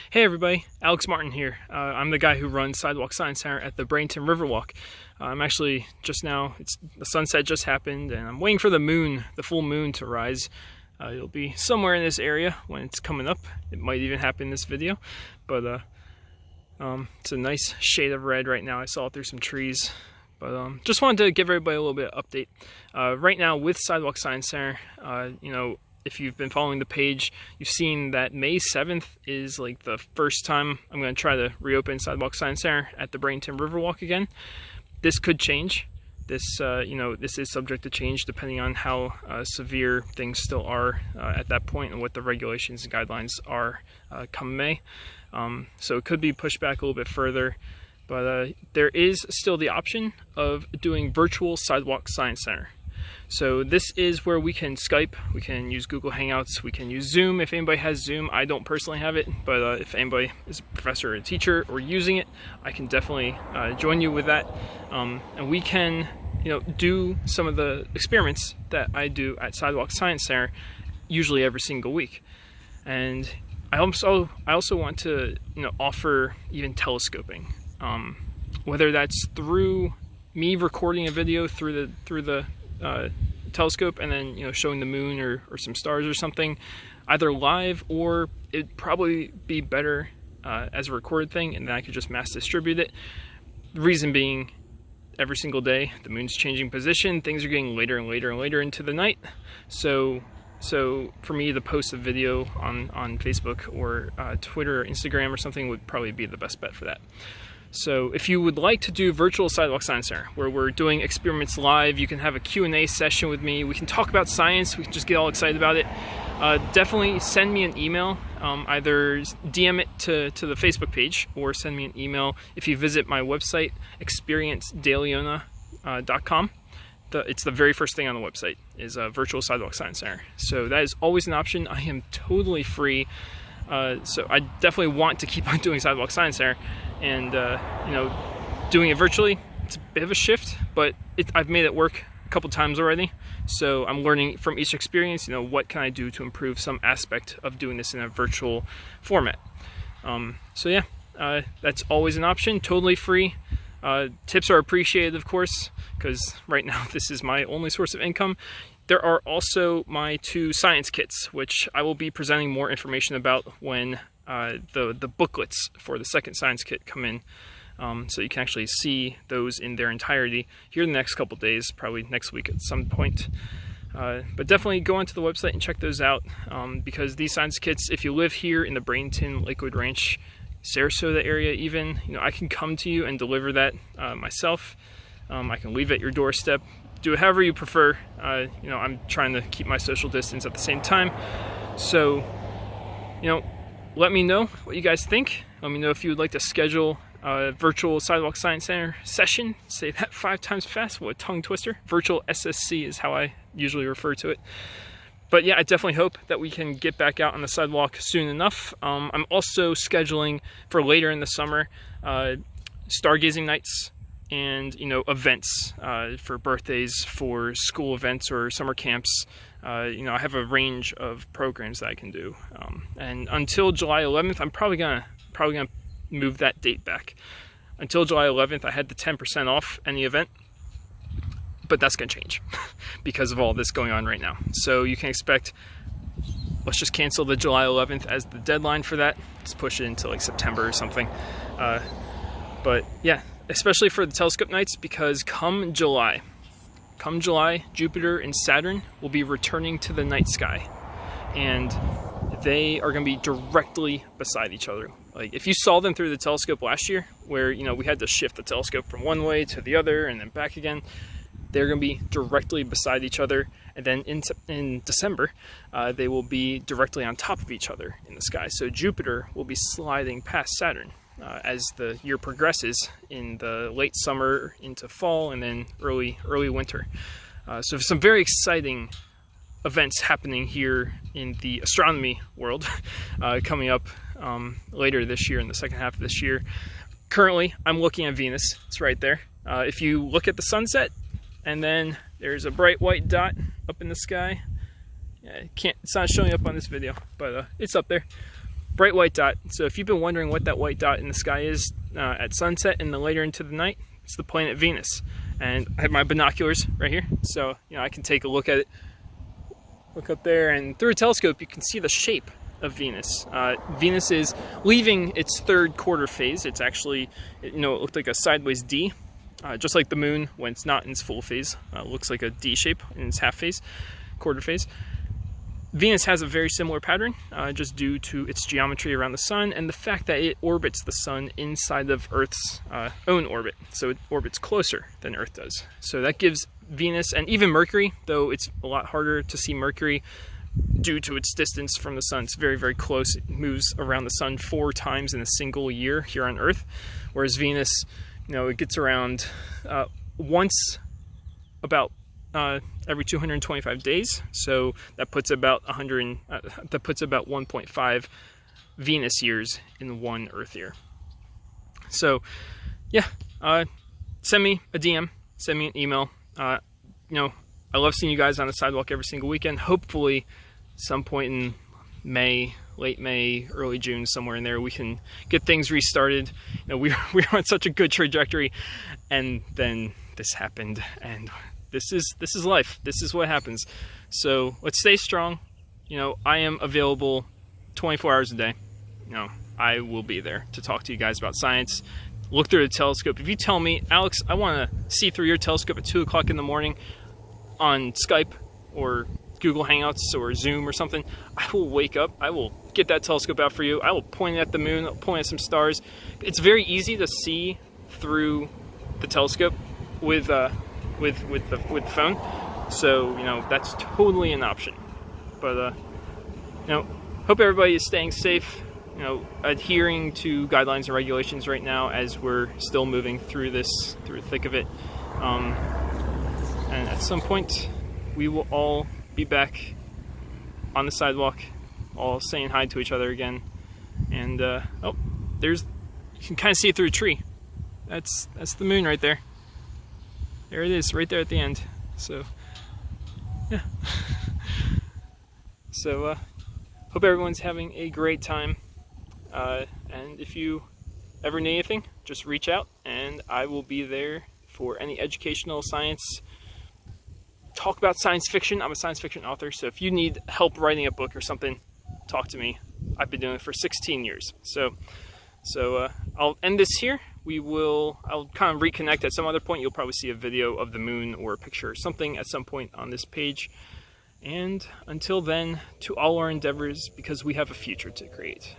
Hey everybody, Alex Martin here. I'm the guy who runs Sidewalk Science Center at the Bradenton Riverwalk. I'm actually just now, the sunset just happened and I'm waiting for the full moon to rise. It'll be somewhere in this area when it's coming up. It might even happen in this video, but it's a nice shade of red right now. I saw it through some trees, but just wanted to give everybody a little bit of update. Right now with Sidewalk Science Center, if you've been following the page, you've seen that May 7th is like the first time I'm going to try to reopen Sidewalk Science Center at the Bradenton Riverwalk again. This could change. This is subject to change depending on how severe things still are at that point and what the regulations and guidelines are come May. So it could be pushed back a little bit further, but there is still the option of doing Virtual Sidewalk Science Center. So this is where we can Skype, we can use Google Hangouts, we can use Zoom if anybody has Zoom. I don't personally have it, but if anybody is a professor or a teacher or using it, I can definitely join you with that. And we can do some of the experiments that I do at Sidewalk Science Center usually every single week. And I also want to offer even telescoping, whether that's through me recording a video through the telescope and then showing the moon or some stars or something, either live, or it'd probably be better as a recorded thing, and then I could just mass distribute it. The reason being, every single day the moon's changing position, things are getting later and later and later into the night, so for me to post a video on Facebook or Twitter or Instagram or something would probably be the best bet for that. So if you would like to do Virtual Sidewalk Science Center, where we're doing experiments live, you can have a Q&A session with me, we can talk about science, we can just get all excited about it, definitely send me an email, either DM it to the Facebook page, or send me an email if you visit my website, experiencedailyona.com. It's the very first thing on the website, is Virtual Sidewalk Science Center. So that is always an option. I am totally free. So I definitely want to keep on doing Sidewalk Science Center, and doing it virtually, it's a bit of a shift, but I've made it work a couple times already. So I'm learning from each experience, what can I do to improve some aspect of doing this in a virtual format. So yeah, that's always an option, totally free. Tips are appreciated, of course, because right now this is my only source of income. There are also my 2 science kits, which I will be presenting more information about when the booklets for the second science kit come in. So you can actually see those in their entirety here in the next couple days, probably next week at some point. But definitely go onto the website and check those out, because these science kits, if you live here in the Bradenton, Lakewood Ranch, Sarasota area even, I can come to you and deliver that myself. I can leave it at your doorstep. Do it however you prefer. I'm trying to keep my social distance at the same time. So, let me know what you guys think. Let me know if you would like to schedule a Virtual Sidewalk Science Center session. Say that 5 times fast. What a tongue twister. Virtual SSC is how I usually refer to it. But yeah, I definitely hope that we can get back out on the sidewalk soon enough. I'm also scheduling for later in the summer stargazing nights and events for birthdays, for school events or summer camps. I have a range of programs that I can do, and until July 11th, I'm probably gonna move that date back. Until July 11th, I had the 10% off any event, but that's gonna change because of all this going on right now. So you can expect, let's just cancel the July 11th as the deadline for that. Let's push it into like September or something. But yeah, especially for the telescope nights, because come July, Jupiter and Saturn will be returning to the night sky, and they are going to be directly beside each other. Like if you saw them through the telescope last year, where we had to shift the telescope from one way to the other and then back again, they're going to be directly beside each other, and then in December, they will be directly on top of each other in the sky. So Jupiter will be sliding past Saturn as the year progresses in the late summer into fall and then early winter. So some very exciting events happening here in the astronomy world coming up later this year, in the second half of this year. Currently, I'm looking at Venus. It's right there. If you look at the sunset, and then there's a bright white dot up in the sky. Yeah, it's not showing up on this video, but it's up there. bright white dot. So if you've been wondering what that white dot in the sky is at sunset and then later into the night, it's the planet Venus. And I have my binoculars right here, so I can take a look at it. Look up there, and through a telescope you can see the shape of Venus. Venus is leaving its third quarter phase. It's actually, it looked like a sideways D, just like the moon when it's not in its full phase. It looks like a D shape in its half phase, quarter phase. Venus has a very similar pattern, just due to its geometry around the sun and the fact that it orbits the sun inside of Earth's own orbit. So it orbits closer than Earth does. So that gives Venus, and even Mercury, though it's a lot harder to see Mercury due to its distance from the sun. It's very, very close. It moves around the sun 4 times in a single year here on Earth, whereas Venus, it gets around once about every 225 days, so that puts about 1.5 Venus years in 1 Earth year. So, yeah, send me a DM, send me an email. I love seeing you guys on the sidewalk every single weekend. Hopefully, some point in May, late May, early June, somewhere in there, we can get things restarted. We're on such a good trajectory, and then this happened, and this is life. This is what happens. So let's stay strong. I am available 24 hours a day. I will be there to talk to you guys about science. Look through the telescope. If you tell me, Alex, I want to see through your telescope at 2 o'clock in the morning on Skype or Google Hangouts or Zoom or something, I will wake up. I will get that telescope out for you. I will point it at the moon, point at some stars. It's very easy to see through the telescope with the phone. So that's totally an option. But hope everybody is staying safe. Adhering to guidelines and regulations right now as we're still moving through the thick of it. And at some point, we will all be back on the sidewalk, all saying hi to each other again. And you can kind of see it through a tree. That's the moon right there. There it is, right there at the end. So, yeah. So, hope everyone's having a great time. And if you ever need anything, just reach out and I will be there for any educational science. Talk about science fiction. I'm a science fiction author, so if you need help writing a book or something, talk to me. I've been doing it for 16 years. So I'll end this here. I'll kind of reconnect at some other point. You'll probably see a video of the moon or a picture or something at some point on this page. And until then, to all our endeavors, because we have a future to create.